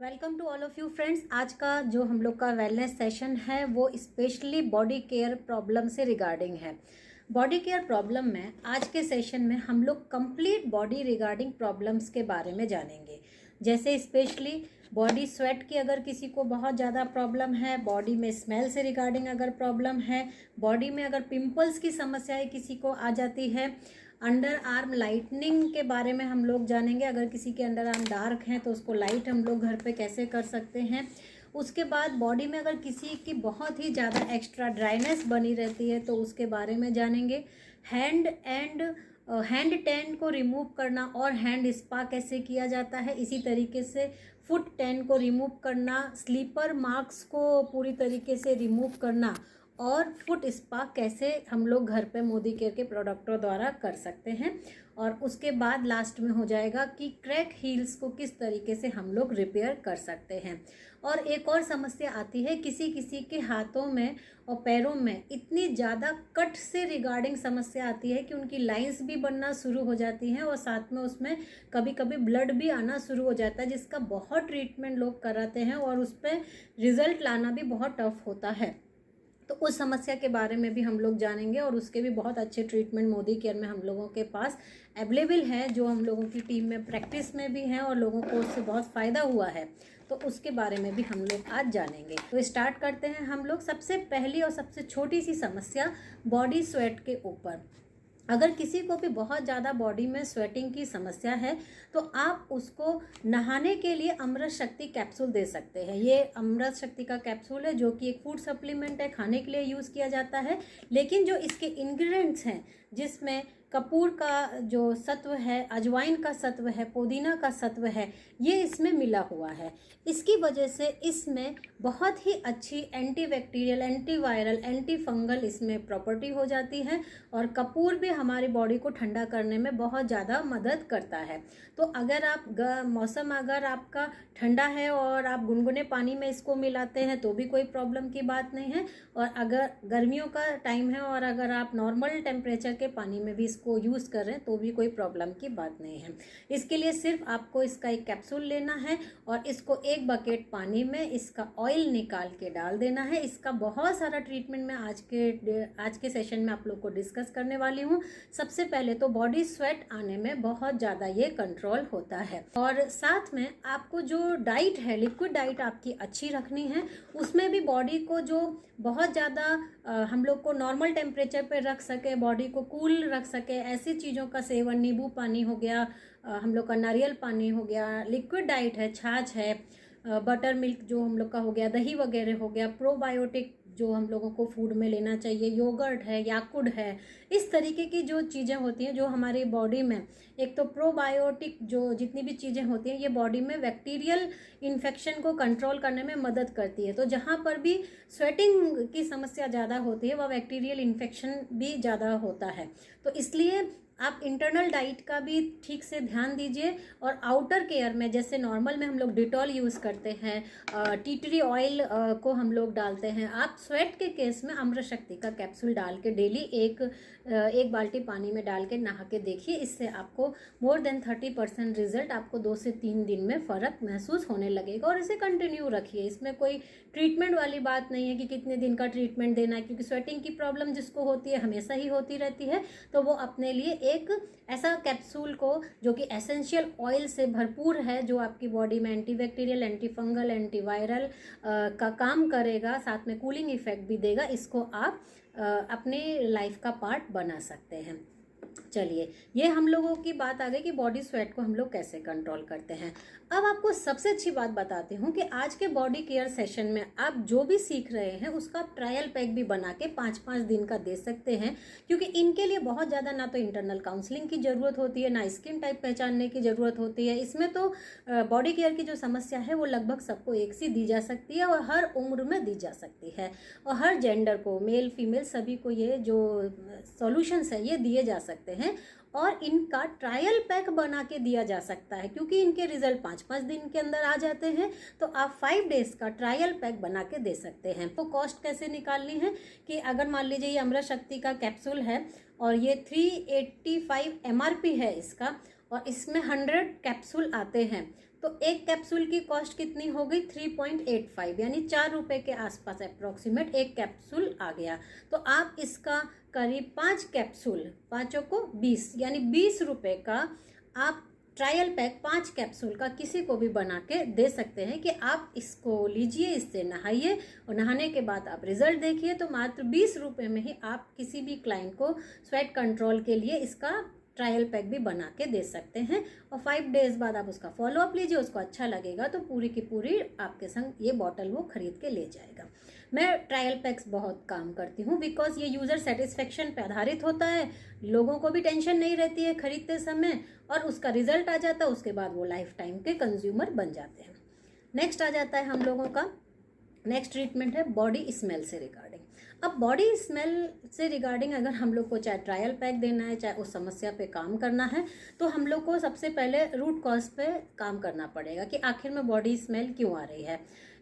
Welcome to all of you friends. आज का जो हम लोग का वेलनेस सेशन है वो स्पेशली बॉडी केयर प्रॉब्लम से रिगार्डिंग है। बॉडी केयर प्रॉब्लम में आज के सेशन में हम लोग कंप्लीट बॉडी रिगार्डिंग प्रॉब्लम्स के बारे में जानेंगे। जैसे स्पेशली बॉडी स्वेट की अगर किसी को बहुत ज़्यादा प्रॉब्लम है, बॉडी में स्मेल से रिगार्डिंग अगर प्रॉब्लम है, बॉडी में अगर पिंपल्स की समस्याएं किसी को आ जाती है, अंडर आर्म लाइटनिंग के बारे में हम लोग जानेंगे। अगर किसी के अंडर आर्म डार्क हैं तो उसको लाइट हम लोग घर पे कैसे कर सकते हैं। उसके बाद बॉडी में अगर किसी की बहुत ही ज़्यादा एक्स्ट्रा ड्राइनेस बनी रहती है तो उसके बारे में जानेंगे। हैंड टैन को रिमूव करना और हैंड स्पा कैसे किया जाता है, इसी तरीके से फुट टैन को रिमूव करना, स्लीपर मार्क्स को पूरी तरीके से रिमूव करना और फुट स्पा कैसे हम लोग घर पे मोदी केयर के प्रोडक्टों द्वारा कर सकते हैं। और उसके बाद लास्ट में हो जाएगा कि क्रैक हील्स को किस तरीके से हम लोग रिपेयर कर सकते हैं। और एक और समस्या आती है, किसी किसी के हाथों में और पैरों में इतनी ज़्यादा कट से रिगार्डिंग समस्या आती है कि उनकी लाइंस भी बनना शुरू हो जाती हैं और साथ में उसमें कभी कभी ब्लड भी आना शुरू हो जाता है, जिसका बहुत ट्रीटमेंट लोग कराते हैं और उस पर रिजल्ट लाना भी बहुत टफ होता है। तो उस समस्या के बारे में भी हम लोग जानेंगे और उसके भी बहुत अच्छे ट्रीटमेंट मोदी केयर में हम लोगों के पास अवेलेबल है, जो हम लोगों की टीम में प्रैक्टिस में भी हैं और लोगों को उससे बहुत फ़ायदा हुआ है। तो उसके बारे में भी हम लोग आज जानेंगे। तो स्टार्ट करते हैं हम लोग। सबसे पहली और सबसे छोटी सी समस्या बॉडी स्वेट के ऊपर। अगर किसी को भी बहुत ज़्यादा बॉडी में स्वेटिंग की समस्या है तो आप उसको नहाने के लिए अमृत शक्ति कैप्सूल दे सकते हैं। ये अमृत शक्ति का कैप्सूल है जो कि एक फूड सप्लीमेंट है, खाने के लिए यूज़ किया जाता है, लेकिन जो इसके इंग्रेडिएंट्स हैं जिसमें कपूर का जो सत्व है, अजवाइन का सत्व है, पुदीना का सत्व है, ये इसमें मिला हुआ है। इसकी वजह से इसमें बहुत ही अच्छी एंटीबैक्टीरियल, एंटीवायरल, एंटी फंगल इसमें प्रॉपर्टी हो जाती है और कपूर भी हमारी बॉडी को ठंडा करने में बहुत ज़्यादा मदद करता है। तो अगर आप मौसम अगर आपका ठंडा है और आप गुनगुने पानी में इसको मिलाते हैं तो भी कोई प्रॉब्लम की बात नहीं है, और अगर गर्मियों का टाइम है और अगर आप नॉर्मल टेम्परेचर के पानी में भी को यूज़ कर रहे हैं तो भी कोई प्रॉब्लम की बात नहीं है। इसके लिए सिर्फ आपको इसका एक कैप्सूल लेना है और इसको एक बकेट पानी में इसका ऑयल निकाल के डाल देना है। इसका बहुत सारा ट्रीटमेंट मैं आज के सेशन में आप लोग को डिस्कस करने वाली हूँ। सबसे पहले तो बॉडी स्वेट आने में बहुत ज़्यादा ये कंट्रोल होता है, और साथ में आपको जो डाइट है, लिक्विड डाइट आपकी अच्छी रखनी है। उसमें भी बॉडी को जो बहुत ज़्यादा हम लोग को नॉर्मल टेम्परेचर पे रख सके, बॉडी को कूल रख सके, ऐसी चीज़ों का सेवन, नींबू पानी हो गया, हम लोग का नारियल पानी हो गया, लिक्विड डाइट है, छाछ है, बटर मिल्क जो हम लोग का हो गया, दही वगैरह हो गया, प्रोबायोटिक जो हम लोगों को फूड में लेना चाहिए, योगर्ट है, याकुड है, इस तरीके की जो चीज़ें होती हैं जो हमारी बॉडी में, एक तो प्रोबायोटिक जो जितनी भी चीज़ें होती हैं ये बॉडी में बैक्टीरियल इन्फेक्शन को कंट्रोल करने में मदद करती है। तो जहाँ पर भी स्वेटिंग की समस्या ज़्यादा होती है वह बैक्टीरियल इन्फेक्शन भी ज़्यादा होता है। तो इसलिए आप इंटरनल डाइट का भी ठीक से ध्यान दीजिए। और आउटर केयर में जैसे नॉर्मल में हम लोग डिटॉल यूज़ करते हैं, टी ट्री ऑयल को हम लोग डालते हैं, आप स्वेट के केस में अमृत शक्ति का कैप्सूल डाल के डेली एक बाल्टी पानी में डाल के नहा के देखिए। इससे आपको मोर देन 30% रिजल्ट आपको 2 से 3 दिन में फ़र्क महसूस होने लगेगा। और इसे कंटिन्यू रखिए। इसमें कोई ट्रीटमेंट वाली बात नहीं है कि कितने दिन का ट्रीटमेंट देना है, क्योंकि स्वेटिंग की प्रॉब्लम जिसको होती है हमेशा ही होती रहती है। तो वो अपने लिए एक ऐसा कैप्सूल को जो कि एसेंशियल ऑयल से भरपूर है, जो आपकी बॉडी में एंटीबैक्टीरियल, एंटीफंगल, एंटीवायरल का काम करेगा, साथ में कूलिंग इफेक्ट भी देगा, इसको आप अपने लाइफ का पार्ट बना सकते हैं। चलिए, ये हम लोगों की बात आ गई कि बॉडी स्वेट को हम लोग कैसे कंट्रोल करते हैं। अब आपको सबसे अच्छी बात बताती हूँ कि आज के बॉडी केयर सेशन में आप जो भी सीख रहे हैं उसका ट्रायल पैक भी बना के 5-5 दिन का दे सकते हैं, क्योंकि इनके लिए बहुत ज़्यादा ना तो इंटरनल काउंसलिंग की ज़रूरत होती है, ना स्किन टाइप पहचानने की ज़रूरत होती है। इसमें तो बॉडी केयर की जो समस्या है वो लगभग सबको एक सी दी जा सकती है और हर उम्र में दी जा सकती है, और हर जेंडर को, मेल फीमेल सभी को ये जो सॉल्यूशंस है ये दिए जा सकते हैं। और इनका ट्रायल पैक बना के दिया जा सकता है, क्योंकि इनके रिजल्ट 5-5 दिन के अंदर आ जाते हैं। तो आप 5 डेज का ट्रायल पैक बना के दे सकते हैं। तो कॉस्ट कैसे निकालनी है कि अगर मान लीजिए ये अमृत शक्ति का कैप्सूल है और ये 385 MRP है इसका, और इसमें 100 कैप्सूल आते हैं। तो एक कैप्सूल की कॉस्ट कितनी हो गई 3.85, यानी 4 रुपये के आसपास अप्रॉक्सीमेट एक कैप्सूल आ गया। तो आप इसका करीब 5 कैप्सूल, पाँचों को 20, यानी 20 रुपये का आप ट्रायल पैक 5 कैप्सूल का किसी को भी बना के दे सकते हैं कि आप इसको लीजिए, इससे नहाइए और नहाने के बाद आप रिजल्ट देखिए। तो मात्र 20 रुपये में ही आप किसी भी क्लाइंट को स्वेट कंट्रोल के लिए इसका ट्रायल पैक भी बना के दे सकते हैं और 5 डेज बाद आप उसका फॉलोअप लीजिए। उसको अच्छा लगेगा तो पूरी की पूरी आपके संग ये बॉटल वो खरीद के ले जाएगा। मैं ट्रायल पैक्स बहुत काम करती हूँ बिकॉज ये यूज़र सेटिस्फेक्शन पे आधारित होता है। लोगों को भी टेंशन नहीं रहती है खरीदते समय और उसका रिजल्ट आ जाता है, उसके बाद वो लाइफ टाइम के कंज्यूमर बन जाते हैं। नेक्स्ट आ जाता है हम लोगों का नेक्स्ट ट्रीटमेंट है बॉडी स्मेल से रिगार्डिंग। अब बॉडी स्मेल से रिगार्डिंग अगर हम लोग को चाहे ट्रायल पैक देना है, चाहे उस समस्या पे काम करना है, तो हम लोग को सबसे पहले रूट कॉज पे काम करना पड़ेगा कि आखिर में बॉडी स्मेल क्यों आ रही है।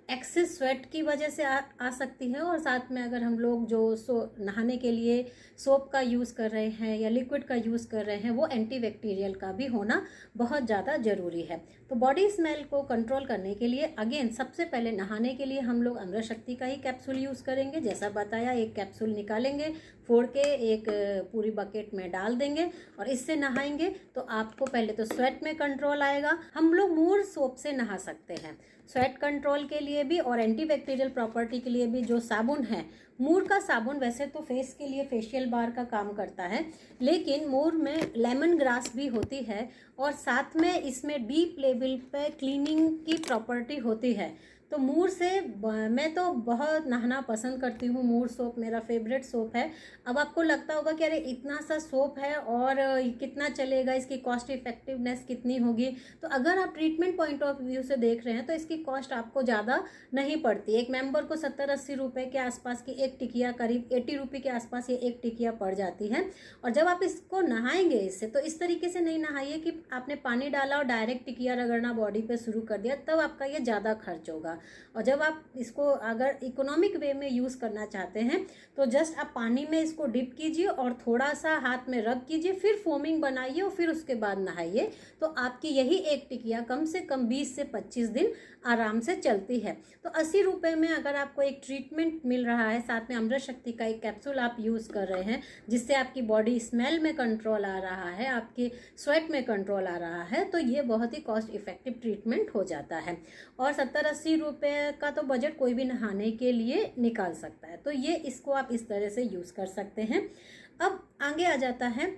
एक्सेस स्वेट की वजह से आ सकती है और साथ में अगर हम लोग जो नहाने के लिए सोप का यूज़ कर रहे हैं या लिक्विड का यूज़ कर रहे हैं वो एंटीबैक्टीरियल का भी होना बहुत ज़्यादा ज़रूरी है। तो बॉडी स्मेल को कंट्रोल करने के लिए अगेन सबसे पहले नहाने के लिए हम लोग अमृत शक्ति का ही कैप्सूल यूज़ करेंगे। जैसा बताया, एक कैप्सूल निकालेंगे, फोड़ के एक पूरी बकेट में डाल देंगे और इससे नहाएंगे तो आपको पहले तो स्वेट में कंट्रोल आएगा। हम लोग मूर सोप से नहा सकते हैं स्वेट कंट्रोल के लिए भी और एंटीबैक्टीरियल प्रॉपर्टी के लिए भी। जो साबुन है, मूर का साबुन वैसे तो फेस के लिए फेशियल बार का काम करता है, लेकिन मूर में लेमन ग्रास भी होती है और साथ में इसमें डीप लेवल पे क्लीनिंग की प्रॉपर्टी होती है। तो मूर से मैं तो बहुत नहाना पसंद करती हूँ। मूर सोप मेरा फेवरेट सोप है। अब आपको लगता होगा कि अरे इतना सा सोप है और कितना चलेगा, इसकी कॉस्ट इफेक्टिवनेस कितनी होगी। तो अगर आप ट्रीटमेंट पॉइंट ऑफ व्यू से देख रहे हैं तो इसकी कॉस्ट आपको ज़्यादा नहीं पड़ती। एक मेंबर को 70-80 रुपये के आसपास की एक टिकिया, करीब 80 रुपये के आसपास ये एक टिकिया पड़ जाती है। और जब आप इसको नहाएंगे इससे, तो इस तरीके से नहीं नहाइए कि आपने पानी डाला और डायरेक्ट टिकिया रगड़ना बॉडी पे शुरू कर दिया, तब आपका ये ज़्यादा खर्च होगा। और जब आप इसको अगर इकोनॉमिक वे में यूज़ करना चाहते हैं तो जस्ट आप पानी में इसको डिप कीजिए और थोड़ा सा हाथ में रब कीजिए, फिर फोमिंग बनाइए और फिर उसके बाद नहाइए। तो आपकी यही एक टिकिया कम से कम 20 से 25 दिन आराम से चलती है। तो 80 रुपये में अगर आपको एक ट्रीटमेंट मिल रहा है, साथ में अमृत शक्ति का एक कैप्सूल आप यूज़ कर रहे हैं जिससे आपकी बॉडी स्मेल में कंट्रोल आ रहा है, आपके स्वेट में कंट्रोल आ रहा है, तो ये बहुत ही कॉस्ट इफेक्टिव ट्रीटमेंट हो जाता है। और 70-80 रुपये का तो बजट कोई भी नहाने के लिए निकाल सकता है। तो ये इसको आप इस तरह से यूज़ कर सकते हैं। अब आगे आ जाता है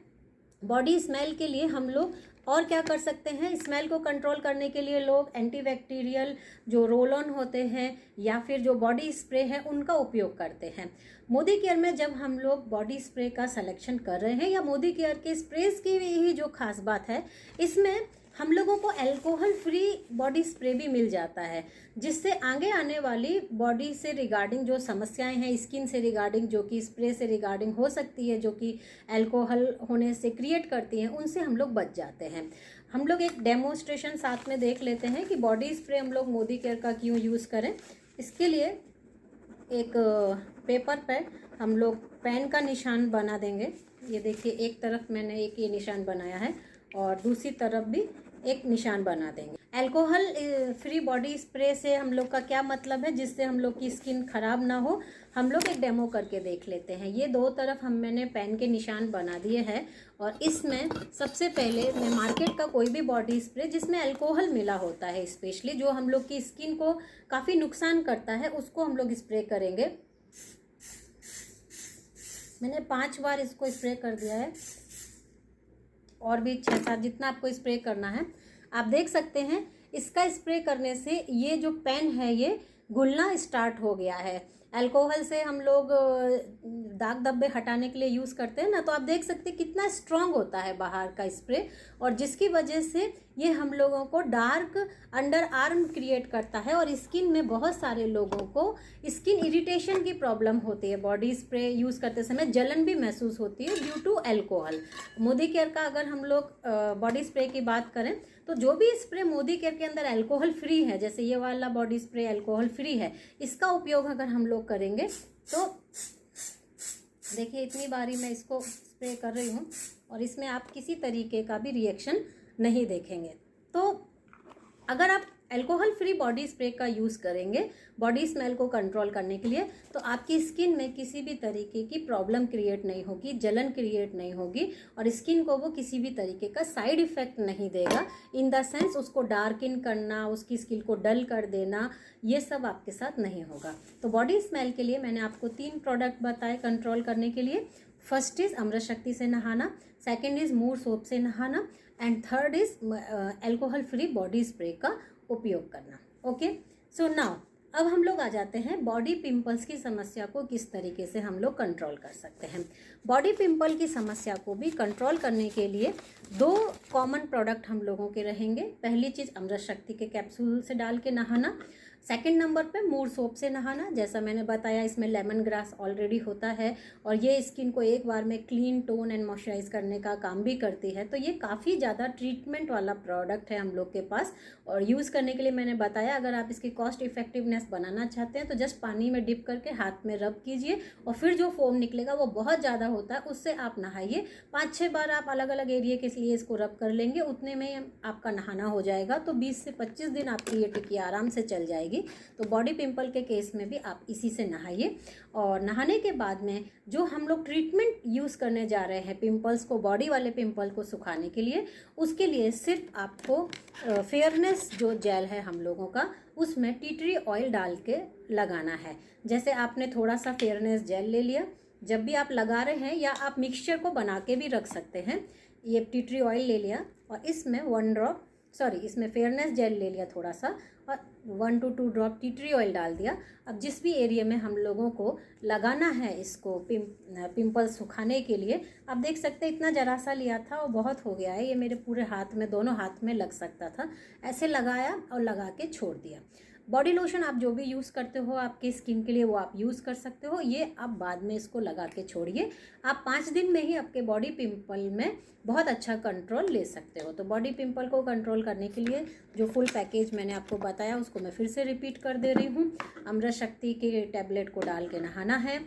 बॉडी स्मेल के लिए हम लोग और क्या कर सकते हैं। स्मेल को कंट्रोल करने के लिए लोग एंटीबैक्टीरियल जो रोल ऑन होते हैं या फिर जो बॉडी स्प्रे है उनका उपयोग करते हैं। मोदी केयर में जब हम लोग बॉडी स्प्रे का सिलेक्शन कर रहे हैं, या मोदी केयर के स्प्रेज की ही जो खास बात है, इसमें हम लोगों को अल्कोहल फ्री बॉडी स्प्रे भी मिल जाता है, जिससे आगे आने वाली बॉडी से रिगार्डिंग जो समस्याएं हैं, स्किन से रिगार्डिंग जो कि स्प्रे से रिगार्डिंग हो सकती है, जो कि अल्कोहल होने से क्रिएट करती हैं, उनसे हम लोग बच जाते हैं। हम लोग एक डेमोन्स्ट्रेशन साथ में देख लेते हैं कि बॉडी स्प्रे हम लोग मोदी केयर का क्यों यूज़ करें। इसके लिए एक पेपर पर हम लोग पेन का निशान बना देंगे। ये देखिए, एक तरफ मैंने एक ये निशान बनाया है और दूसरी तरफ भी एक निशान बना देंगे। अल्कोहल फ्री बॉडी स्प्रे से हम लोग का क्या मतलब है, जिससे हम लोग की स्किन खराब ना हो। हम लोग एक डेमो करके देख लेते हैं। ये दो तरफ मैंने पेन के निशान बना दिए हैं और इसमें सबसे पहले मैं मार्केट का कोई भी बॉडी स्प्रे जिसमें अल्कोहल मिला होता है, स्पेशली जो हम लोग की स्किन को काफ़ी नुकसान करता है, उसको हम लोग स्प्रे करेंगे। मैंने 5 बार इसको स्प्रे कर दिया है और भी 6-7 जितना आपको स्प्रे करना है। आप देख सकते हैं इसका स्प्रे करने से ये जो पेन है ये घुलना स्टार्ट हो गया है। अल्कोहल से हम लोग दाग धब्बे हटाने के लिए यूज़ करते हैं ना, तो आप देख सकते हैं कितना स्ट्रॉन्ग होता है बाहर का स्प्रे, और जिसकी वजह से ये हम लोगों को डार्क अंडर आर्म क्रिएट करता है और स्किन में बहुत सारे लोगों को स्किन इरिटेशन की प्रॉब्लम होती है। बॉडी स्प्रे यूज़ करते समय जलन भी महसूस होती है due to alcohol. Modi care का अगर हम लोग बॉडी स्प्रे की बात करें तो जो भी स्प्रे मोदी केयर के अंदर अल्कोहल फ्री है, जैसे ये वाला बॉडी स्प्रे अल्कोहल फ्री है, इसका उपयोग अगर हम लोग करेंगे तो देखिए इतनी बारी मैं इसको स्प्रे कर रही हूँ और इसमें आप किसी तरीके का भी रिएक्शन नहीं देखेंगे। तो अगर आप अल्कोहल फ्री बॉडी स्प्रे का यूज़ करेंगे बॉडी स्मेल को कंट्रोल करने के लिए, तो आपकी स्किन में किसी भी तरीके की प्रॉब्लम क्रिएट नहीं होगी, जलन क्रिएट नहीं होगी, और स्किन को वो किसी भी तरीके का साइड इफ़ेक्ट नहीं देगा। इन द सेंस उसको डार्किन करना, उसकी स्किन को डल कर देना, ये सब आपके साथ नहीं होगा। तो बॉडी स्मेल के लिए मैंने आपको 3 प्रोडक्ट बताए कंट्रोल करने के लिए। फर्स्ट इज़ अमृत शक्ति से नहाना, सेकेंड इज़ मूर सोप से नहाना, and third is alcohol free body spray का उपयोग करना। ओके, सो नाउ अब हम लोग आ जाते हैं बॉडी पिंपल्स की समस्या को किस तरीके से हम लोग कंट्रोल कर सकते हैं। बॉडी पिंपल की समस्या को भी कंट्रोल करने के लिए 2 कॉमन प्रोडक्ट हम लोगों के रहेंगे। पहली चीज़ अमृत शक्ति के कैप्सूल से डाल के नहाना, सेकंड नंबर पे मूर सोप से नहाना। जैसा मैंने बताया इसमें लेमन ग्रास ऑलरेडी होता है और ये स्किन को एक बार में क्लीन, टोन एंड मॉइस्चराइज करने का काम भी करती है। तो ये काफ़ी ज़्यादा ट्रीटमेंट वाला प्रोडक्ट है हम लोग के पास, और यूज़ करने के लिए मैंने बताया अगर आप इसकी कॉस्ट इफेक्टिवनेस बनाना चाहते हैं तो जस्ट पानी में डिप करके हाथ में रब कीजिए और फिर जो फोम निकलेगा वो बहुत ज़्यादा होता है, उससे आप नहाइए। 5-6 बार आप अलग अलग एरिया के लिए इसको रब कर लेंगे, उतने में आपका नहाना हो जाएगा। तो 20 से 25 दिन आपकी ये टिकिया आराम से चल जाएगी। तो बॉडी पिंपल के केस में भी आप इसी से नहाइए। और नहाने के बाद में जो हम लोग ट्रीटमेंट यूज़ करने जा रहे हैं पिंपल्स को, बॉडी वाले पिंपल को सुखाने के लिए, उसके लिए सिर्फ आपको फेयरनेस जो जेल है हम लोगों का, उसमें टी ट्री ऑयल डाल के लगाना है। जैसे आपने थोड़ा सा फेयरनेस जेल ले लिया, जब भी आप लगा रहे हैं, या आप मिक्सचर को बना के भी रख सकते हैं। ये टी ट्री ऑयल ले लिया और इसमें इसमें फेयरनेस जेल ले लिया थोड़ा सा, और 1 to 2 drop tea tree oil डाल दिया। अब जिस भी एरिया में हम लोगों को लगाना है इसको पिंपल सुखाने के लिए, आप देख सकते हैं इतना जरा सा लिया था और बहुत हो गया है। ये मेरे पूरे हाथ में, दोनों हाथ में लग सकता था। ऐसे लगाया और लगा के छोड़ दिया। बॉडी लोशन आप जो भी यूज़ करते हो आपके स्किन के लिए वो आप यूज़ कर सकते हो। ये आप बाद में इसको लगा के छोड़िए। आप 5 दिन में ही आपके बॉडी पिंपल में बहुत अच्छा कंट्रोल ले सकते हो। तो बॉडी पिंपल को कंट्रोल करने के लिए जो फुल पैकेज मैंने आपको बताया उसको मैं फिर से रिपीट कर दे रही हूँ। अमृत शक्ति के टैबलेट को डाल के नहाना है,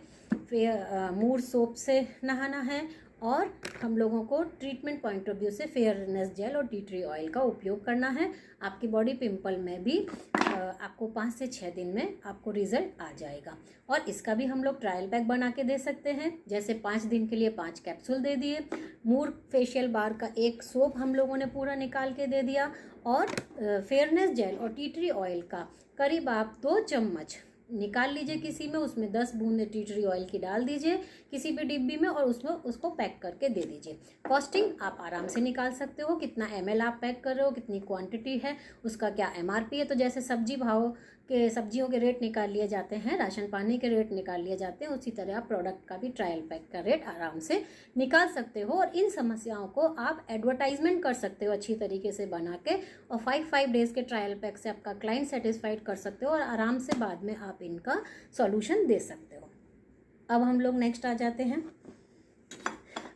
फिर मूर सोप से नहाना है, और हम लोगों को ट्रीटमेंट पॉइंट ऑफ व्यू से फेयरनेस जेल और टी ट्री ऑयल का उपयोग करना है। आपकी बॉडी पिंपल में भी आपको 5 से 6 दिन में आपको रिजल्ट आ जाएगा। और इसका भी हम लोग ट्रायल पैक बना के दे सकते हैं। जैसे 5 दिन के लिए 5 कैप्सूल दे दिए, मूर फेशियल बार का 1 सोप हम लोगों ने पूरा निकाल के दे दिया, और फेयरनेस जेल और टी ट्री ऑयल का करीब आप 2 चम्मच निकाल लीजिए किसी में, उसमें 10 बूंद टी ट्री ऑयल की डाल दीजिए किसी भी डिब्बी में, और उसमें उसको पैक करके दे दीजिए। कॉस्टिंग आप आराम से निकाल सकते हो, कितना ml आप पैक कर रहे हो, कितनी क्वांटिटी है, उसका क्या MRP है। तो जैसे सब्जियों के रेट निकाल लिए जाते हैं, राशन पानी के रेट निकाल लिए जाते हैं, उसी तरह आप प्रोडक्ट का भी ट्रायल पैक का रेट आराम से निकाल सकते हो। और इन समस्याओं को आप एडवर्टाइजमेंट कर सकते हो अच्छी तरीके से बना के, और 5 डेज़ के ट्रायल पैक से आपका क्लाइंट सेटिस्फाइड कर सकते हो, और आराम से बाद में आप इनका सॉल्यूशन दे सकते हो। अब हम लोग नेक्स्ट आ जाते हैं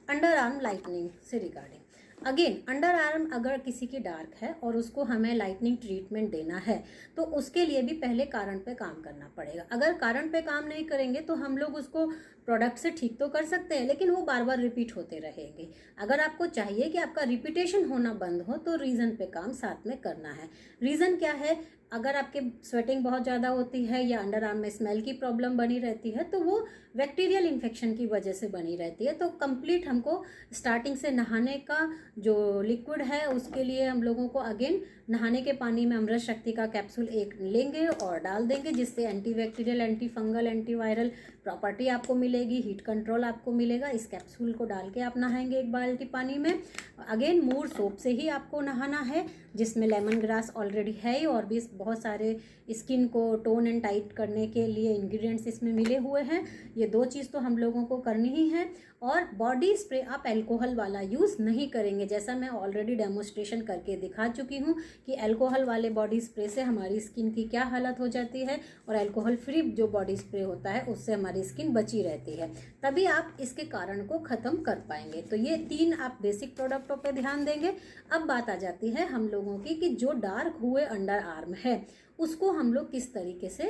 अंडर आर्म लाइटनिंग से रिगार्डिंग। अगेन अंडर आर्म अगर किसी की डार्क है और उसको हमें लाइटनिंग ट्रीटमेंट देना है, तो उसके लिए भी पहले कारण पे काम करना पड़ेगा। अगर कारण पे काम नहीं करेंगे तो हम लोग उसको प्रोडक्ट से ठीक तो कर सकते हैं, लेकिन वो बार बार रिपीट होते रहेंगे। अगर आपको चाहिए कि आपका रिपीटेशन होना बंद हो, तो रीज़न पे काम साथ में करना है। रीज़न क्या है? अगर आपके स्वेटिंग बहुत ज़्यादा होती है या अंडर आर्म में स्मेल की प्रॉब्लम बनी रहती है, तो वो बैक्टीरियल इन्फेक्शन की वजह से बनी रहती है। तो कंप्लीट हमको स्टार्टिंग से नहाने का जो लिक्विड है उसके लिए हम लोगों को अगेन नहाने के पानी में अमृत शक्ति का कैप्सूल 1 लेंगे और डाल देंगे, जिससे antibacterial, anti fungal, antiviral property आपको मिलेगी, हीट कंट्रोल आपको मिलेगा। इस कैप्सूल को डाल के आप नहाएंगे 1 बाल्टी पानी में। अगेन मूर सोप से ही आपको नहाना है, जिसमें लेमन ग्रास ऑलरेडी है और भी बहुत सारे स्किन को टोन एंड टाइट करने के लिए इंग्रेडिएंट्स इसमें मिले हुए हैं। ये 2 चीज़ तो हम लोगों को करनी ही है। और बॉडी स्प्रे आप अल्कोहल वाला यूज़ नहीं करेंगे, जैसा मैं ऑलरेडी डेमोस्ट्रेशन करके दिखा चुकी हूँ कि अल्कोहल वाले बॉडी स्प्रे से हमारी स्किन की क्या हालत हो जाती है, और अल्कोहल फ्री जो बॉडी स्प्रे होता है उससे हमारी स्किन बची रहती है। तभी आप इसके कारण को ख़त्म कर पाएंगे। तो ये 3 आप बेसिक प्रोडक्टों पर ध्यान देंगे। अब बात आ जाती है हम लोग लोगों की कि जो डार्क हुए अंडर आर्म है उसको हम लोग किस तरीके से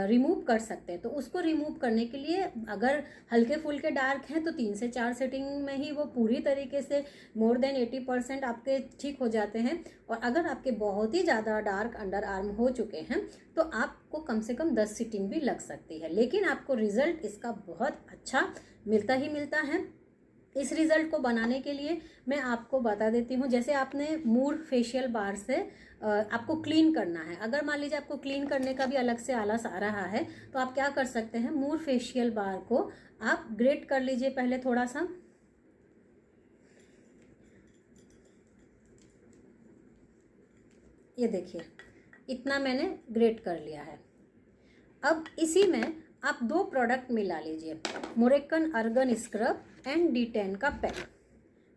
रिमूव कर सकते हैं। तो उसको रिमूव करने के लिए अगर हल्के फुल्के डार्क हैं तो 3 से 4 सेटिंग में ही वो पूरी तरीके से मोर देन 80% आपके ठीक हो जाते हैं। और अगर आपके बहुत ही ज़्यादा डार्क अंडर आर्म हो चुके हैं तो आपको कम से कम 10 सीटिंग भी लग सकती है, लेकिन आपको रिजल्ट इसका बहुत अच्छा मिलता ही मिलता है। इस रिज़ल्ट को बनाने के लिए मैं आपको बता देती हूँ। जैसे आपने मूर फेशियल बार से आपको क्लीन करना है, अगर मान लीजिए आपको क्लीन करने का भी अलग से आलस आ रहा है तो आप क्या कर सकते हैं, मूर फेशियल बार को आप ग्रेट कर लीजिए पहले थोड़ा सा। ये देखिए इतना मैंने ग्रेट कर लिया है। अब इसी में आप 2 प्रोडक्ट मिला लीजिए, मोरेक्कन अर्गन स्क्रब एंड D10 का पैक।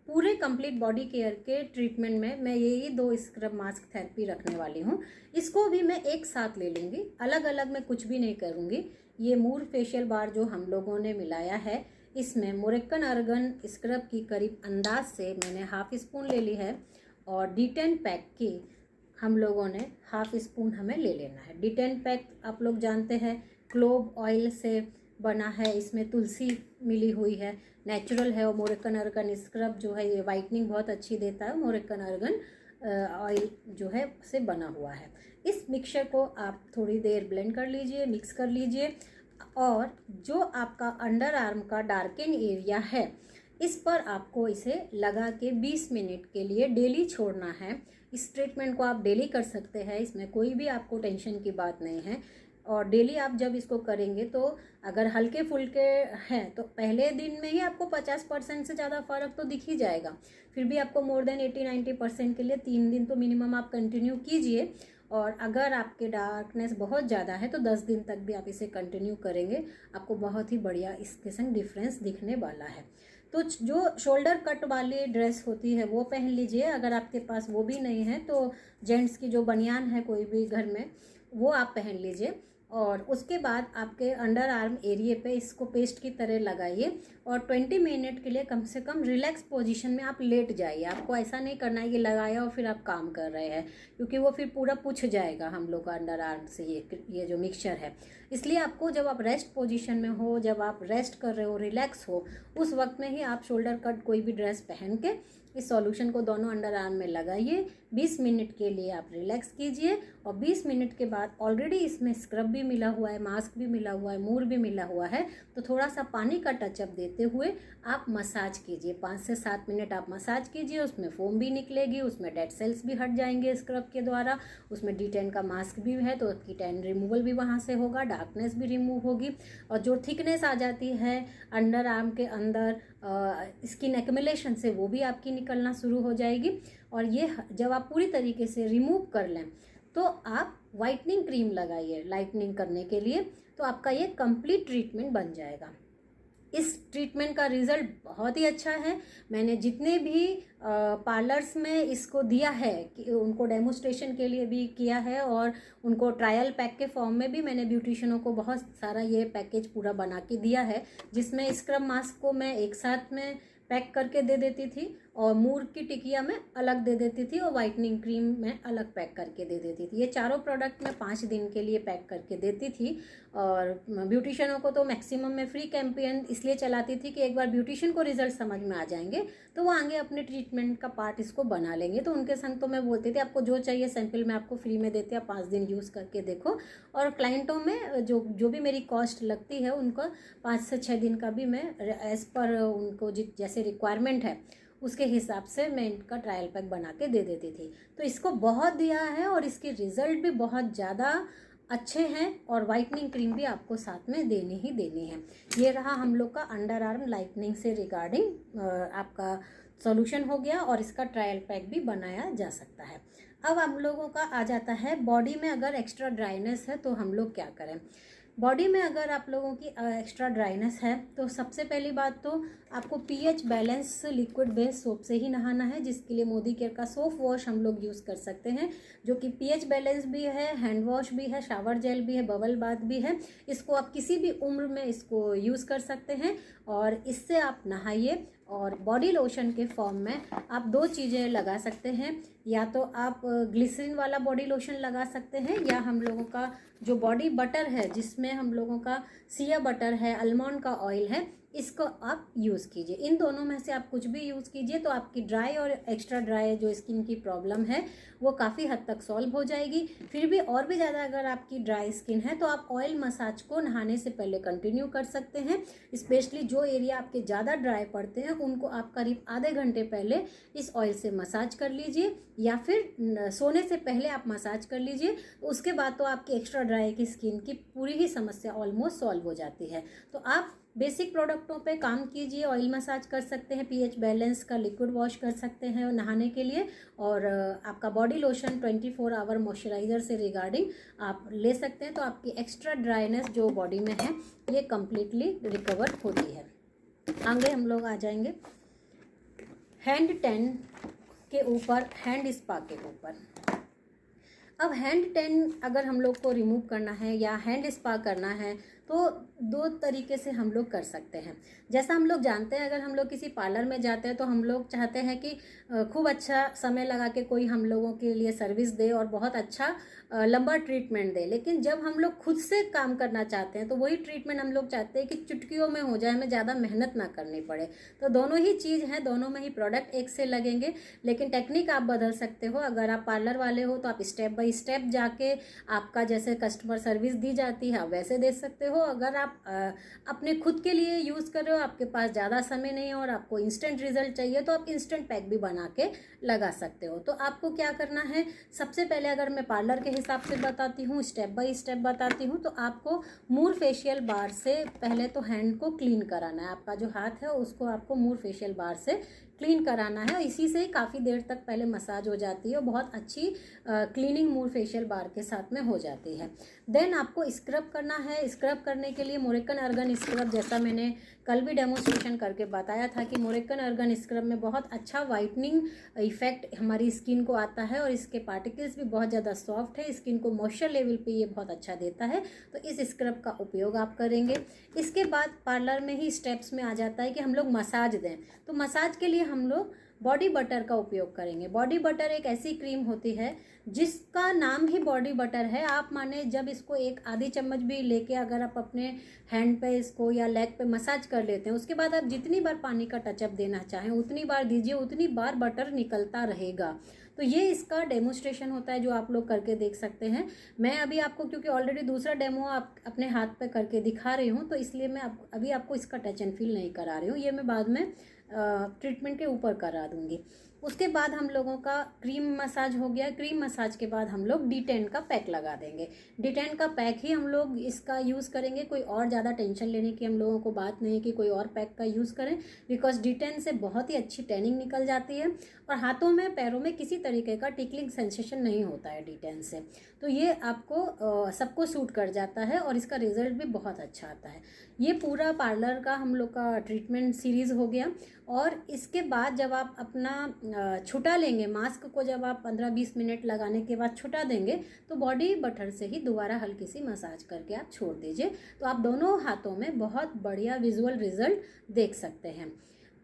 पूरे कंप्लीट बॉडी केयर के ट्रीटमेंट में मैं यही 2 स्क्रब मास्क थेरेपी रखने वाली हूँ। इसको भी मैं एक साथ ले लूँगी, अलग अलग मैं कुछ भी नहीं करूँगी। ये मूर फेशियल बार जो हम लोगों ने मिलाया है इसमें मोरेक्कन अर्गन स्क्रब की करीब अंदाज से मैंने हाफ स्पून ले ली है और D10 पैक की हम लोगों ने हाफ स्पून हमें ले लेना है। D10 पैक आप लोग जानते हैं क्लोव ऑयल से बना है, इसमें तुलसी मिली हुई है, नेचुरल है। और मोरेक्कन अर्गन स्क्रब जो है ये वाइटनिंग बहुत अच्छी देता है, मोरेक्कन अर्गन ऑयल जो है से बना हुआ है। इस मिक्सचर को आप थोड़ी देर ब्लेंड कर लीजिए, मिक्स कर लीजिए। और जो आपका अंडर आर्म का डार्कन एरिया है इस पर आपको इसे लगा के 20 मिनट के लिए डेली छोड़ना है। इस ट्रीटमेंट को आप डेली कर सकते हैं, इसमें कोई भी आपको टेंशन की बात नहीं है। और डेली आप जब इसको करेंगे तो अगर हल्के फुल्के हैं तो पहले दिन में ही आपको 50% से ज़्यादा फ़र्क तो दिख ही जाएगा। फिर भी आपको मोर देन 80-90% के लिए 3 दिन तो मिनिमम आप कंटिन्यू कीजिए। और अगर आपके डार्कनेस बहुत ज़्यादा है तो 10 दिन तक भी आप इसे कंटिन्यू करेंगे, आपको बहुत ही बढ़िया इसके संग डिफरेंस दिखने वाला है। तो जो शोल्डर कट वाली ड्रेस होती है वो पहन लीजिए, अगर आपके पास वो भी नहीं है तो जेंट्स की जो बनियान है कोई भी घर में वो आप पहन लीजिए। और उसके बाद आपके अंडर आर्म एरिए पे इसको पेस्ट की तरह लगाइए और 20 मिनट के लिए कम से कम रिलैक्स पोजीशन में आप लेट जाइए। आपको ऐसा नहीं करना है कि लगाया और फिर आप काम कर रहे हैं, क्योंकि वो फिर पूरा पूछ जाएगा हम लोग का अंडर आर्म से ये जो मिक्सचर है। इसलिए आपको जब आप रेस्ट पोजीशन में हो, जब आप रेस्ट कर रहे हो, रिलैक्स हो, उस वक्त में ही आप शोल्डर कट कोई भी ड्रेस पहन के इस सॉल्यूशन को दोनों अंडर आर्म में लगाइए। 20 मिनट के लिए आप रिलैक्स कीजिए और 20 मिनट के बाद ऑलरेडी इसमें स्क्रब भी मिला हुआ है, मास्क भी मिला हुआ है, मूर भी मिला हुआ है, तो थोड़ा सा पानी का टचअप देते हुए आप मसाज कीजिए। 5 से 7 मिनट आप मसाज कीजिए, उसमें फोम भी निकलेगी, उसमें डेड सेल्स भी हट जाएंगे स्क्रब के द्वारा। उसमें D10 का मास्क भी है तो उसकी टैन रिमूवल भी वहाँ से होगा, डार्कनेस भी रिमूव होगी। और जो थिकनेस आ जाती है अंडर आर्म के अंदर स्किन एक्युमुलेशन से वो भी आपकी निकलना शुरू हो जाएगी। और ये जब आप पूरी तरीके से रिमूव कर लें तो आप वाइटनिंग क्रीम लगाइए लाइटनिंग करने के लिए, तो आपका ये कंप्लीट ट्रीटमेंट बन जाएगा। इस ट्रीटमेंट का रिज़ल्ट बहुत ही अच्छा है। मैंने जितने भी पार्लर्स में इसको दिया है कि उनको डेमोस्ट्रेशन के लिए भी किया है और उनको ट्रायल पैक के फॉर्म में भी मैंने ब्यूटिशियनों को बहुत सारा ये पैकेज पूरा बना के दिया है, जिसमें स्क्रब मास्क को मैं एक साथ में पैक करके दे देती थी और मूर की टिकिया में अलग दे देती थी और वाइटनिंग क्रीम में अलग पैक करके दे देती थी। ये चारों प्रोडक्ट मैं 5 दिन के लिए पैक करके देती थी। और ब्यूटिशियनों को तो मैक्सिमम मैं फ्री कैंपेन इसलिए चलाती थी कि एक बार ब्यूटिशियन को रिजल्ट समझ में आ जाएंगे तो वो आगे अपने ट्रीटमेंट का पार्ट इसको बना लेंगे। तो उनके संग तो मैं बोलती थी आपको जो चाहिए सैंपल मैं आपको फ्री में देती, आप 5 दिन यूज़ करके देखो। और क्लाइंटों में जो भी मेरी कॉस्ट लगती है उनको 5 से 6 दिन का भी मैं एज़ पर उनको जैसे रिक्वायरमेंट है उसके हिसाब से मैं इनका ट्रायल पैक बना के दे देती थी। तो इसको बहुत दिया है और इसके रिज़ल्ट भी बहुत ज़्यादा अच्छे हैं और वाइटनिंग क्रीम भी आपको साथ में देनी ही देनी है। ये रहा हम लोग का अंडर आर्म लाइटनिंग से रिगार्डिंग आपका सॉल्यूशन हो गया और इसका ट्रायल पैक भी बनाया जा सकता है। अब हम लोगों का आ जाता है बॉडी में अगर एक्स्ट्रा ड्राइनेस है तो हम लोग क्या करें। बॉडी में अगर आप लोगों की एक्स्ट्रा ड्राइनेस है तो सबसे पहली बात तो आपको pH balance liquid based soap से ही नहाना है, जिसके लिए मोदी केयर का सोप वॉश हम लोग यूज़ कर सकते हैं, जो कि pH बैलेंस भी है, हैंड वॉश भी है, शावर जेल भी है, बबल बाथ भी है। इसको आप किसी भी उम्र में इसको यूज़ कर सकते हैं और इससे आप नहाइए। और बॉडी लोशन के फॉर्म में आप दो चीज़ें लगा सकते हैं। या तो आप ग्लिसरीन वाला बॉडी लोशन लगा सकते हैं, या हम लोगों का जो बॉडी बटर है जिसमें हम लोगों का सिया बटर है, आलमंड का ऑयल है, इसको आप यूज़ कीजिए। इन दोनों में से आप कुछ भी यूज़ कीजिए तो आपकी ड्राई और एक्स्ट्रा ड्राई जो स्किन की प्रॉब्लम है वो काफ़ी हद तक सॉल्व हो जाएगी। फिर भी और भी ज़्यादा अगर आपकी ड्राई स्किन है तो आप ऑयल मसाज को नहाने से पहले कंटिन्यू कर सकते हैं। स्पेशली जो एरिया आपके ज़्यादा ड्राई पड़ते हैं उनको आप करीब आधे घंटे पहले इस ऑयल से मसाज कर लीजिए, या फिर सोने से पहले आप मसाज कर लीजिए। तो उसके बाद तो आपकी एक्स्ट्रा ड्राई की स्किन की पूरी ही समस्या ऑलमोस्ट सॉल्व हो जाती है। तो आप बेसिक प्रोडक्टों पे काम कीजिए। ऑयल मसाज कर सकते हैं, पीएच बैलेंस का लिक्विड वॉश कर सकते हैं नहाने के लिए, और आपका बॉडी लोशन 24 आवर मॉइस्चराइज़र से रिगार्डिंग आप ले सकते हैं। तो आपकी एक्स्ट्रा ड्राइनेस जो बॉडी में है ये कम्प्लीटली रिकवर होती है। आगे हम लोग आ जाएंगे हैंड टैन के ऊपर, हैंड स्पा के ऊपर। अब हैंड टैन अगर हम लोग को रिमूव करना है या हैंड स्पा करना है तो दो तरीके से हम लोग कर सकते हैं। जैसा हम लोग जानते हैं, अगर हम लोग किसी पार्लर में जाते हैं तो हम लोग चाहते हैं कि खूब अच्छा समय लगा के कोई हम लोगों के लिए सर्विस दे और बहुत अच्छा लंबा ट्रीटमेंट दे। लेकिन जब हम लोग खुद से काम करना चाहते हैं तो वही ट्रीटमेंट हम लोग चाहते हैं कि चुटकियों में हो जाए, हमें ज़्यादा मेहनत ना करनी पड़े। तो दोनों ही चीज़ हैं, दोनों में ही प्रोडक्ट एक से लगेंगे, लेकिन टेक्निक आप बदल सकते हो। अगर आप पार्लर वाले हो तो आप स्टेप बाय स्टेप जाके आपका जैसे कस्टमर सर्विस दी जाती है आप वैसे दे सकते हो। अगर आप अपने खुद के लिए यूज़ कर रहे हो, आपके पास ज़्यादा समय नहीं है और आपको इंस्टेंट रिजल्ट चाहिए, तो आप इंस्टेंट पैक भी बना के लगा सकते हो। तो आपको क्या करना है, सबसे पहले अगर मैं पार्लर के हिसाब से बताती हूँ, स्टेप बाय स्टेप बताती हूँ, तो आपको मूर फेशियल बार से पहले तो हैंड को क्लीन कराना है। आपका जो हाथ है उसको आपको मूर फेशियल बार से क्लीन कराना है। इसी से ही काफ़ी देर तक पहले मसाज हो जाती है और बहुत अच्छी क्लीनिंग मूर फेशियल बार के साथ में हो जाती है। देन आपको स्क्रब करना है। स्क्रब करने के लिए मोरेक्कन अर्गन स्क्रब, जैसा मैंने कल भी डेमोन्स्ट्रेशन करके बताया था कि मोरेक्कन अर्गन स्क्रब में बहुत अच्छा वाइटनिंग इफेक्ट हमारी स्किन को आता है और इसके पार्टिकल्स भी बहुत ज़्यादा सॉफ्ट है, स्किन को मॉइस्चर लेवल पे ये बहुत अच्छा देता है। तो इस स्क्रब का उपयोग आप करेंगे। इसके बाद पार्लर में ही स्टेप्स में आ जाता है कि हम लोग मसाज दें। तो मसाज के लिए हम लोग बॉडी बटर का उपयोग करेंगे। बॉडी बटर एक ऐसी क्रीम होती है जिसका नाम ही बॉडी बटर है। आप माने जब इसको एक आधी चम्मच भी लेके अगर आप अपने हैंड पे इसको या लेग पे मसाज कर लेते हैं, उसके बाद आप जितनी बार पानी का टचअप देना चाहें उतनी बार दीजिए, उतनी बार बटर निकलता रहेगा। तो ये इसका डेमोन्स्ट्रेशन होता है जो आप लोग करके देख सकते हैं। मैं अभी आपको, क्योंकि ऑलरेडी दूसरा डेमो आप अपने हाथ पे करके दिखा रही हूँ, तो इसलिए मैं अभी आपको इसका टच एंड फील नहीं करा रही हूँ। ये मैं बाद में ट्रीटमेंट के ऊपर करा दूंगी। उसके बाद हम लोगों का क्रीम मसाज हो गया। क्रीम मसाज के बाद हम लोग D10 का पैक लगा देंगे। D10 का पैक ही हम लोग इसका यूज़ करेंगे। कोई और ज़्यादा टेंशन लेने की हम लोगों को बात नहीं कि कोई और पैक का यूज़ करें, बिकॉज D10 से बहुत ही अच्छी टैनिंग निकल जाती है और हाथों में पैरों में किसी तरीके का टिकलिंग सेंसेशन नहीं होता है D10 से। तो ये आपको सबको सूट कर जाता है और इसका रिजल्ट भी बहुत अच्छा आता है। ये पूरा पार्लर का हम लोग का ट्रीटमेंट सीरीज़ हो गया। और इसके बाद जब आप अपना छुटा लेंगे, मास्क को जब आप 15-20 मिनट लगाने के बाद छुटा देंगे तो बॉडी बटर से ही दोबारा हल्की सी मसाज करके आप छोड़ दीजिए। तो आप दोनों हाथों में बहुत बढ़िया विजुअल रिजल्ट देख सकते हैं।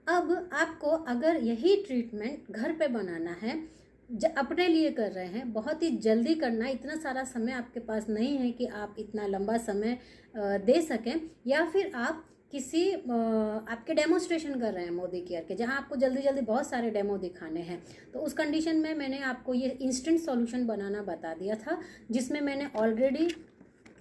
अब आपको अगर यही ट्रीटमेंट घर पे बनाना है, अपने लिए कर रहे हैं, बहुत ही जल्दी करना है, इतना सारा समय आपके पास नहीं है कि आप इतना लंबा समय दे सकें, या फिर आप किसी आपके डेमोन्स्ट्रेशन कर रहे हैं मोदी केयर के, जहां आपको जल्दी जल्दी बहुत सारे डेमो दिखाने हैं, तो उस कंडीशन में मैंने आपको ये इंस्टेंट सॉल्यूशन बनाना बता दिया था, जिसमें मैंने ऑलरेडी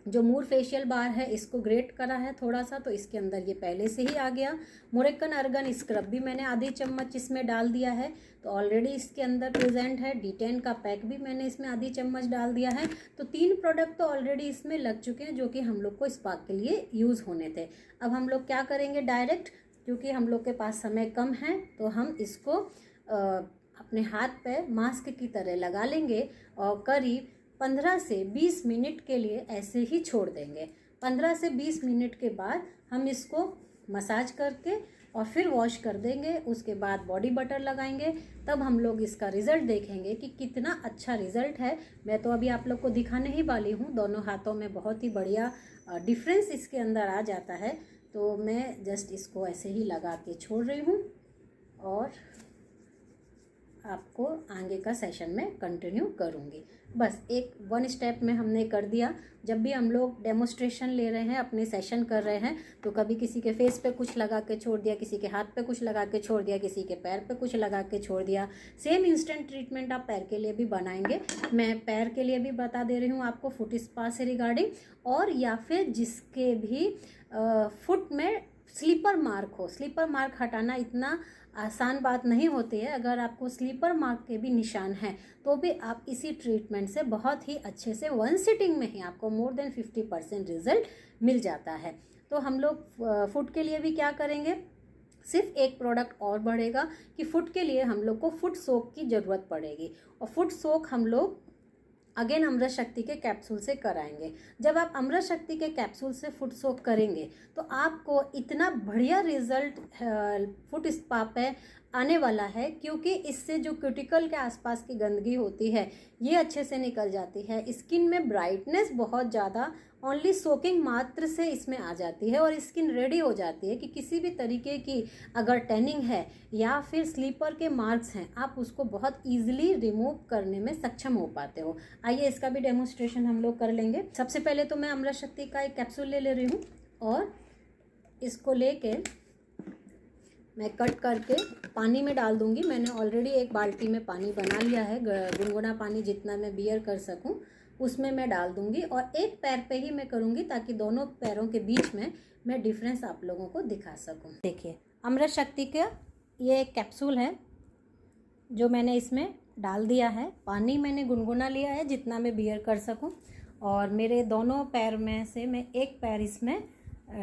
जो मूर फेशियल बार है इसको ग्रेट करा है थोड़ा सा, तो इसके अंदर ये पहले से ही आ गया। मोरेक्कन अर्गन स्क्रब भी मैंने आधी चम्मच इसमें डाल दिया है, तो ऑलरेडी इसके अंदर प्रेजेंट है। D10 का पैक भी मैंने इसमें आधी चम्मच डाल दिया है। तो 3 प्रोडक्ट तो ऑलरेडी इसमें लग चुके हैं जो कि हम लोग को स्पा के लिए यूज़ होने थे। अब हम लोग क्या करेंगे, डायरेक्ट, क्योंकि हम लोग के पास समय कम है, तो हम इसको अपने हाथ पे मास्क की तरह लगा लेंगे और करीब 15 से 20 मिनट के लिए ऐसे ही छोड़ देंगे। 15 से 20 मिनट के बाद हम इसको मसाज करके और फिर वॉश कर देंगे। उसके बाद बॉडी बटर लगाएंगे, तब हम लोग इसका रिज़ल्ट देखेंगे कि कितना अच्छा रिज़ल्ट है। मैं तो अभी आप लोग को दिखाने ही वाली हूँ, दोनों हाथों में बहुत ही बढ़िया डिफरेंस इसके अंदर आ जाता है। तो मैं जस्ट इसको ऐसे ही लगा के छोड़ रही हूँ। और आपको आगे का सेशन में कंटिन्यू करूँगी। बस एक 1 स्टेप में हमने कर दिया। जब भी हम लोग डेमोस्ट्रेशन ले रहे हैं, अपने सेशन कर रहे हैं, तो कभी किसी के फेस पे कुछ लगा के छोड़ दिया, किसी के हाथ पे कुछ लगा के छोड़ दिया, किसी के पैर पे कुछ लगा के छोड़ दिया। सेम इंस्टेंट ट्रीटमेंट आप पैर के लिए भी बनाएंगे। मैं पैर के लिए भी बता दे रही हूँ आपको फुट स्पा से रिगार्डिंग, और या फिर जिसके भी फुट में स्लीपर मार्क हो। स्लीपर मार्क हटाना इतना आसान बात नहीं होती है। अगर आपको स्लीपर मार्क के भी निशान हैं तो भी आप इसी ट्रीटमेंट से बहुत ही अच्छे से 1 सिटिंग में ही आपको मोर देन 50% रिजल्ट मिल जाता है। तो हम लोग फुट के लिए भी क्या करेंगे, सिर्फ एक प्रोडक्ट और बढ़ेगा कि फुट के लिए हम लोग को फुट सोक की ज़रूरत पड़ेगी। और फुट सोक हम लोग अगेन अमृत शक्ति के कैप्सूल से कराएंगे। जब आप अमृत शक्ति के कैप्सूल से फुट सोक करेंगे तो आपको इतना बढ़िया रिजल्ट फुट स्पा पे आने वाला है, क्योंकि इससे जो क्यूटिकल के आसपास की गंदगी होती है ये अच्छे से निकल जाती है। स्किन में ब्राइटनेस बहुत ज़्यादा ओनली सोकिंग मात्र से इसमें आ जाती है, और स्किन रेडी हो जाती है कि किसी भी तरीके की अगर टैनिंग है या फिर स्लीपर के मार्क्स हैं, आप उसको बहुत ईजिली रिमूव करने में सक्षम हो पाते हो। आइए इसका भी डेमोस्ट्रेशन हम लोग कर लेंगे। सबसे पहले तो मैं अमृत शक्ति का एक कैप्सूल ले रही हूँ, और इसको लेके मैं कट करके पानी में डाल दूँगी। मैंने ऑलरेडी एक बाल्टी में पानी बना लिया है, गुनगुना पानी, जितना मैं बियर कर सकूँ उसमें मैं डाल दूँगी, और एक पैर पे ही मैं करूँगी ताकि दोनों पैरों के बीच में मैं डिफरेंस आप लोगों को दिखा सकूँ। देखिए अमृत शक्ति का ये एक कैप्सूल है जो मैंने इसमें डाल दिया है। पानी मैंने गुनगुना लिया है जितना मैं बियर कर सकूँ, और मेरे दोनों पैर में से मैं एक पैर इसमें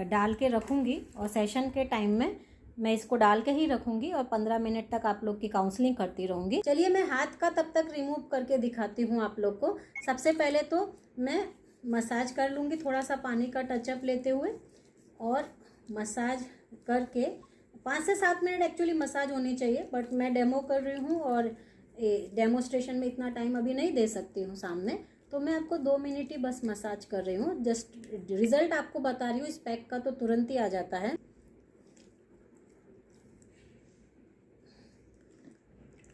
डाल के रखूँगी, और सेशन के टाइम में मैं इसको डाल के ही रखूँगी, और 15 मिनट तक आप लोग की काउंसलिंग करती रहूँगी। चलिए मैं हाथ का तब तक रिमूव करके दिखाती हूँ आप लोग को। सबसे पहले तो मैं मसाज कर लूँगी, थोड़ा सा पानी का टचअप लेते हुए, और मसाज करके 5 से 7 मिनट एक्चुअली मसाज होनी चाहिए, बट मैं डेमो कर रही हूँ और डेमोस्ट्रेशन में इतना टाइम अभी नहीं दे सकती हूँ सामने, तो मैं आपको 2 मिनट ही बस मसाज कर रही हूँ। जस्ट रिजल्ट आपको बता रही हूँ। इस पैक का तो तुरंत ही आ जाता है।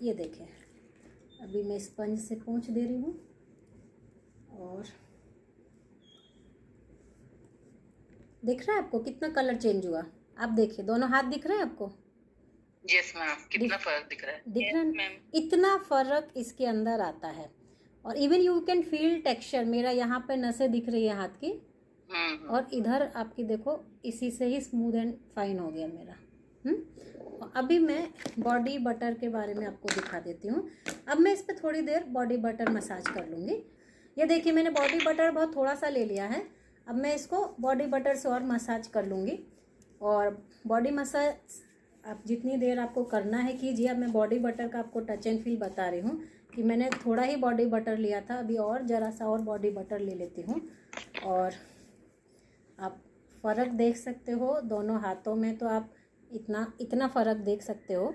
ये देखें, अभी मैं स्पंज से पोंछ दे रही हूँ, और दिख रहा है आपको कितना कलर चेंज हुआ? आप देखिए, दोनों हाथ दिख रहे हैं आपको? यस मैम, कितना फर्क दिख रहा है? दिख रहा है मैम, इतना फर्क इसके अंदर आता है। और even you can feel texture. मेरा यहाँ पे नसें दिख रही है हाथ की, और इधर आपकी देखो, इसी से ही स्मूथ एंड फाइन हो गया मेरा। अभी मैं बॉडी बटर के बारे में आपको दिखा देती हूँ। अब मैं इस पर थोड़ी देर बॉडी बटर मसाज कर लूँगी। ये देखिए मैंने बॉडी बटर बहुत थोड़ा सा ले लिया है। अब मैं इसको बॉडी बटर से और मसाज कर लूँगी, और बॉडी मसाज आप जितनी देर आपको करना है कीजिए। अब मैं बॉडी बटर का आपको टच एंड फील बता रही हूँ कि मैंने थोड़ा ही बॉडी बटर लिया था, अभी और ज़रा सा और बॉडी बटर ले लेती हूँ, और आप फ़र्क देख सकते हो दोनों हाथों में। तो आप इतना फ़र्क देख सकते हो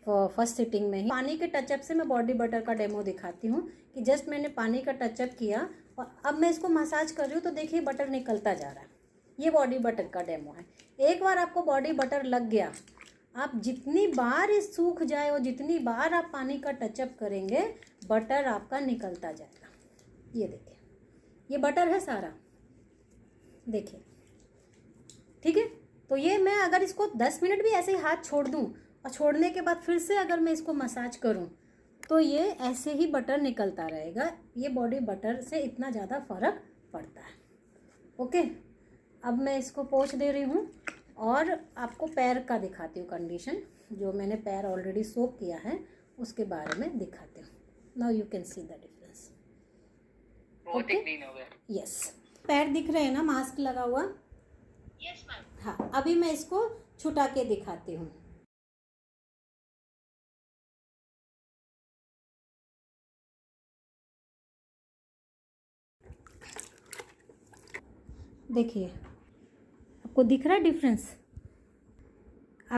फर्स्ट सिटिंग में ही। पानी के टचअप से मैं बॉडी बटर का डेमो दिखाती हूँ कि जस्ट मैंने पानी का टचअप किया और अब मैं इसको मसाज कर रही हूँ, तो देखिए बटर निकलता जा रहा है। ये बॉडी बटर का डेमो है। एक बार आपको बॉडी बटर लग गया, आप जितनी बार ये सूख जाए और जितनी बार आप पानी का टचअप करेंगे, बटर आपका निकलता जाएगा। ये देखिए, ये बटर है सारा, देखिए, ठीक है। तो ये मैं अगर इसको 10 मिनट भी ऐसे ही हाथ छोड़ दूँ और छोड़ने के बाद फिर से अगर मैं इसको मसाज करूँ, तो ये ऐसे ही बटर निकलता रहेगा। ये बॉडी बटर से इतना ज़्यादा फ़र्क पड़ता है। ओके, अब मैं इसको पोंछ दे रही हूँ और आपको पैर का दिखाती हूँ कंडीशन। जो मैंने पैर ऑलरेडी सोक किया है उसके बारे में दिखाती हूँ। Now you can see the difference. बहुत ही क्लीन हो गया। यस, पैर दिख रहे हैं ना मास्क लगा हुआ? Yes ma'am. हाँ, अभी मैं इसको छुटा के दिखाती हूँ। देखिए, आपको दिख रहा है डिफरेंस?